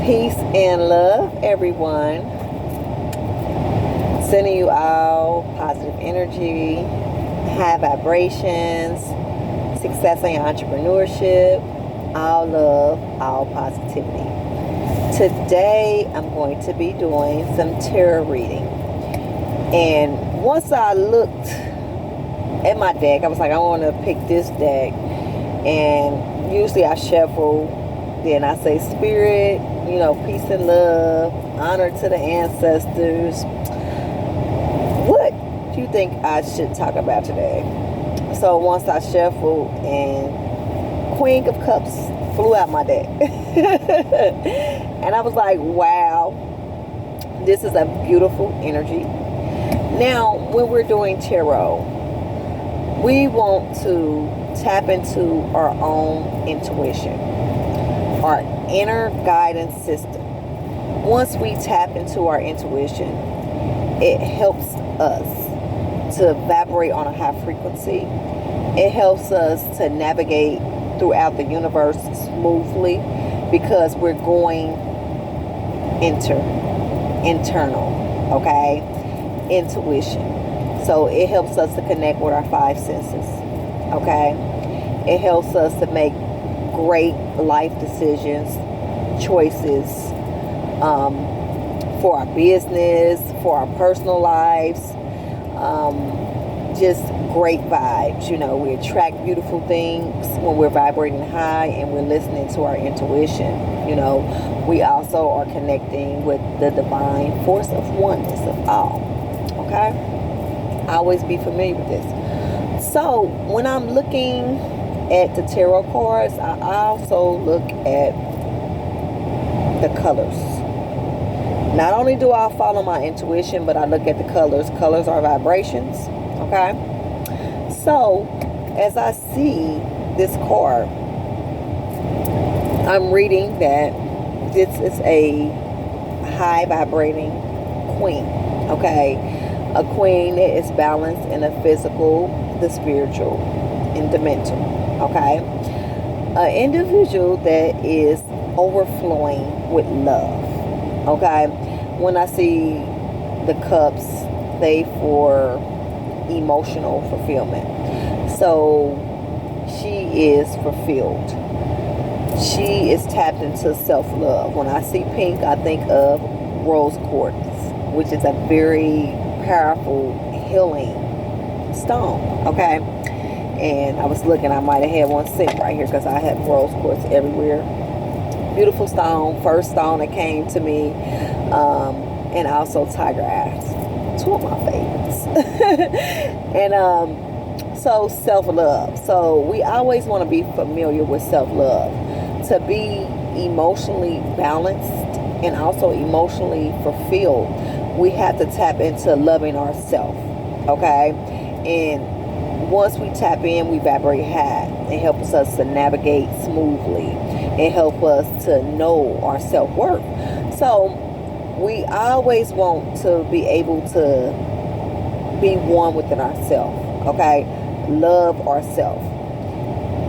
Peace and love, everyone. Sending you all positive energy, high vibrations, success in your entrepreneurship, all love, all positivity. Today, I'm going to be doing some tarot reading. And once I looked at my deck, I was like, I want to pick this deck. And usually I shuffle. Then I say spirit, peace and love, honor to the ancestors. What do you think I should talk about today? So once I shuffled and Queen of Cups flew out my deck. And I was like, wow, this is a beautiful energy. Now, when we're doing tarot, we want to tap into our own intuition, our inner guidance system. Once we tap into our intuition, it helps us to vibrate on a high frequency. It helps us to navigate throughout the universe smoothly because we're going internal, okay? Intuition. So it helps us to connect with our five senses, okay? It helps us to make great life decisions, choices, for our business, for our personal lives, just great vibes. We attract beautiful things when we're vibrating high and we're listening to our intuition. We also are connecting with the divine force of oneness of all. Okay? Always be familiar with this. So when I'm looking at the tarot cards, I also look at the colors. Not only do I follow my intuition, but I look at the colors. Colors are vibrations, okay? So, as I see this card, I'm reading that this is a high vibrating queen, okay? A queen that is balanced in the physical, the spiritual, and the mental, okay? An individual that is overflowing with love, okay? When I see the cups, they for emotional fulfillment. So she is fulfilled. She is tapped into self-love. When I see pink, I think of rose quartz, which is a very powerful healing stone, okay? And I was looking, I might have had one sitting right here because I have rose quartz everywhere. Beautiful stone, first stone that came to me, and also tiger eyes, two of my favorites. And so self-love. So we always want to be familiar with self-love. To be emotionally balanced and also emotionally fulfilled, we have to tap into loving ourselves, okay? And once we tap in, we vibrate high. It helps us to navigate smoothly. It helps us to know our self-worth. So we always want to be able to be one within ourselves, okay? Love ourselves.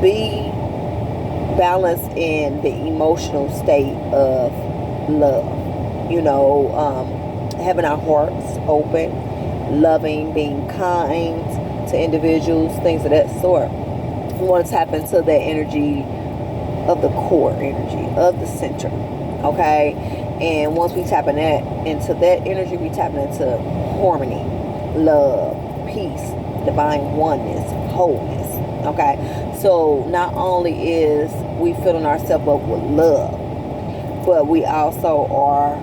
Be balanced in the emotional state of love. Having our hearts open, loving, being kind to individuals, things of that sort. We want to tap into that energy of the core energy, of the center, okay? And once we tap into that energy, we tap into harmony, love, peace, divine oneness, wholeness, okay? So not only is we filling ourselves up with love, but we also are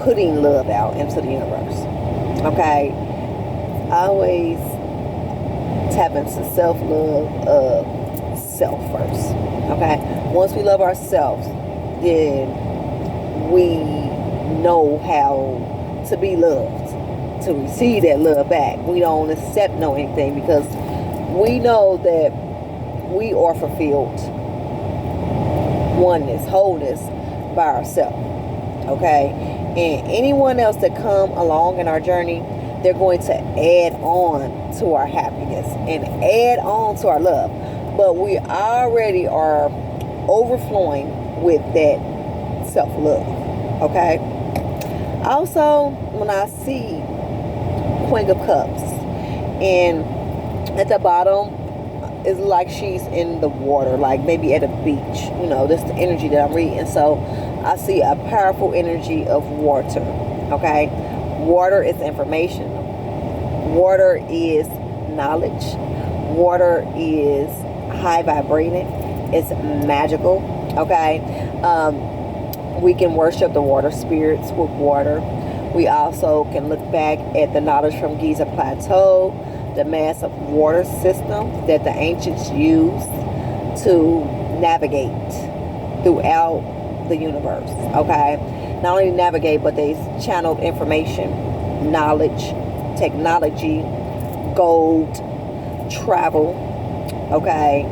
putting love out into the universe, okay? Always tap into self-love of self first, okay? Once we love ourselves, then we know how to be loved, to receive that love back. We don't accept no anything because we know that we are fulfilled oneness, wholeness by ourselves, okay? And anyone else that come along in our journey, they're going to add on to our happiness and add on to our love. But we already are overflowing with that self-love. Okay. Also, when I see Queen of Cups, and at the bottom is like she's in the water, like maybe at a beach. That's the energy that I'm reading. So I see a powerful energy of water. Okay. Water is information. Water is knowledge. Water is high vibrating. It's magical. Okay. We can worship the water spirits with water. We also can look back at the knowledge from Giza Plateau, the massive water system that the ancients used to navigate throughout the universe. Okay. Not only navigate, but they channeled information, knowledge, technology, gold, travel. Okay.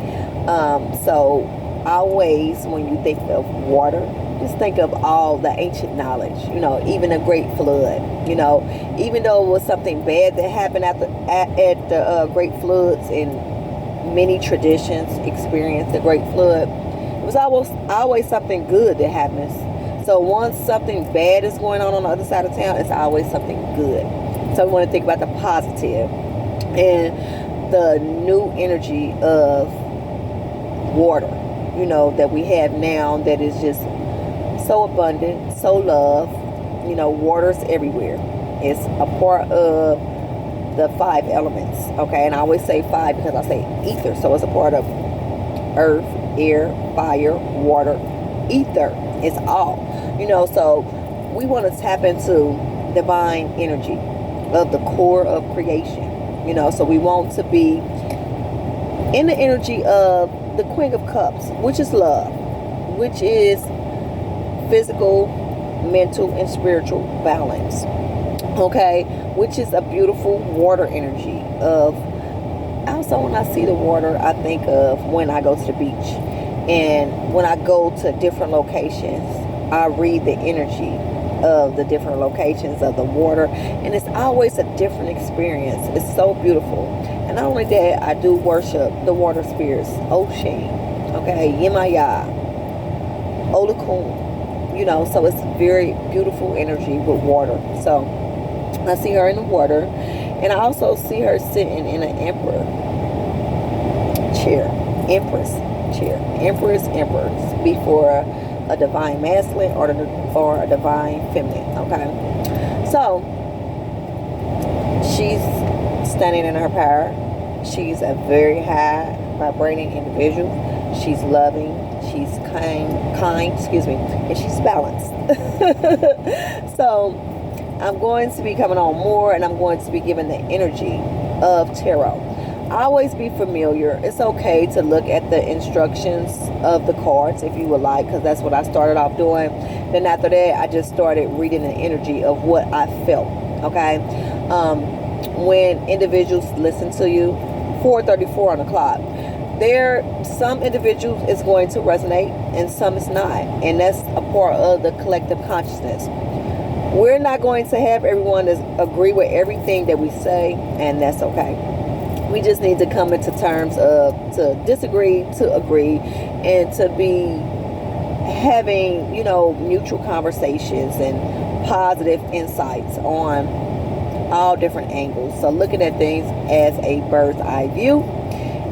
So always when you think of water, just think of all the ancient knowledge, even the Great Flood, even though it was something bad that happened at the Great Floods, and many traditions experience the Great Flood, it was always something good that happens. So once something bad is going on the other side of town, it's always something good. So we want to think about the positive and the new energy of water, that we have now, that is just so abundant, so loved. Water's everywhere. It's a part of the 5 elements. Okay, and I always say 5 because I say ether. So it's a part of earth, air, fire, water, ether. It's all. So we want to tap into divine energy of the core of creation. So we want to be in the energy of the Queen of Cups, which is love, which is physical, mental, and spiritual balance. Okay, which is a beautiful water energy of. Also, when I see the water, I think of when I go to the beach, and when I go to different locations, I read the energy of the different locations of the water, and it's always a different experience. It's so beautiful. And not only that, I do worship the water spirits, Oshun, okay, Yemaya, Olakun. So it's very beautiful energy with water. So I see her in the water, and I also see her sitting in an emperor chair, empress before a divine masculine or a divine feminine. Okay, so she's standing in her power. She's a very high vibrating individual. She's loving. She's kind, and she's balanced. So I'm going to be coming on more, and I'm going to be giving the energy of tarot. Always be familiar. It's okay to look at the instructions of the cards if you would like, because that's what I started off doing. Then after that, I just started reading the energy of what I felt. Okay. When individuals listen to you, 4:34 on the clock, some individuals is going to resonate and some is not, and that's a part of the collective consciousness. We're not going to have everyone agree with everything that we say, and that's okay. We just need to come into terms of to disagree, to agree, and to be having mutual conversations and positive insights on all different angles. So looking at things as a bird's eye view,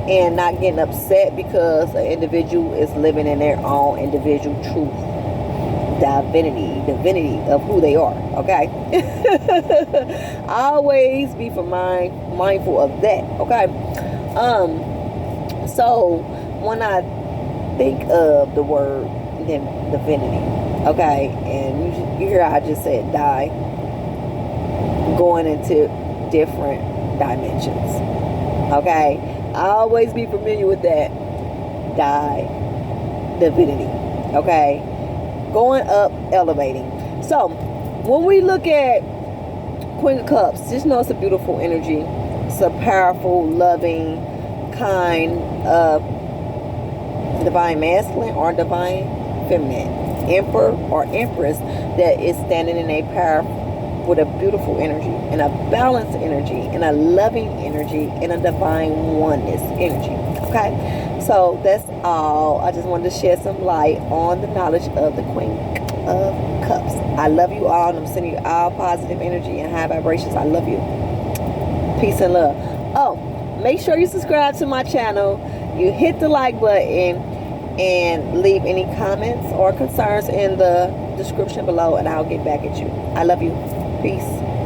and not getting upset because an individual is living in their own individual truth, divinity of who they are. Okay. Always be mindful of that. Okay. So when I think of the word divinity, okay, and you hear I just said die, going into different dimensions. Okay. Always be familiar with that. Divinity. Okay. Going up, elevating. So when we look at Queen of Cups, just know it's a beautiful energy. It's a powerful, loving, kind, divine masculine or divine feminine, emperor or empress that is standing in a power with a beautiful energy and a balanced energy and a loving energy and a divine oneness energy. Okay, so that's all. I just wanted to shed some light on the knowledge of the Queen of Cups. I love you all, and I'm sending you all positive energy and high vibrations. I love you. Peace and love. Oh, make sure you subscribe to my channel. You hit the like button and leave any comments or concerns in the description below, and I'll get back at you. I love you. Peace.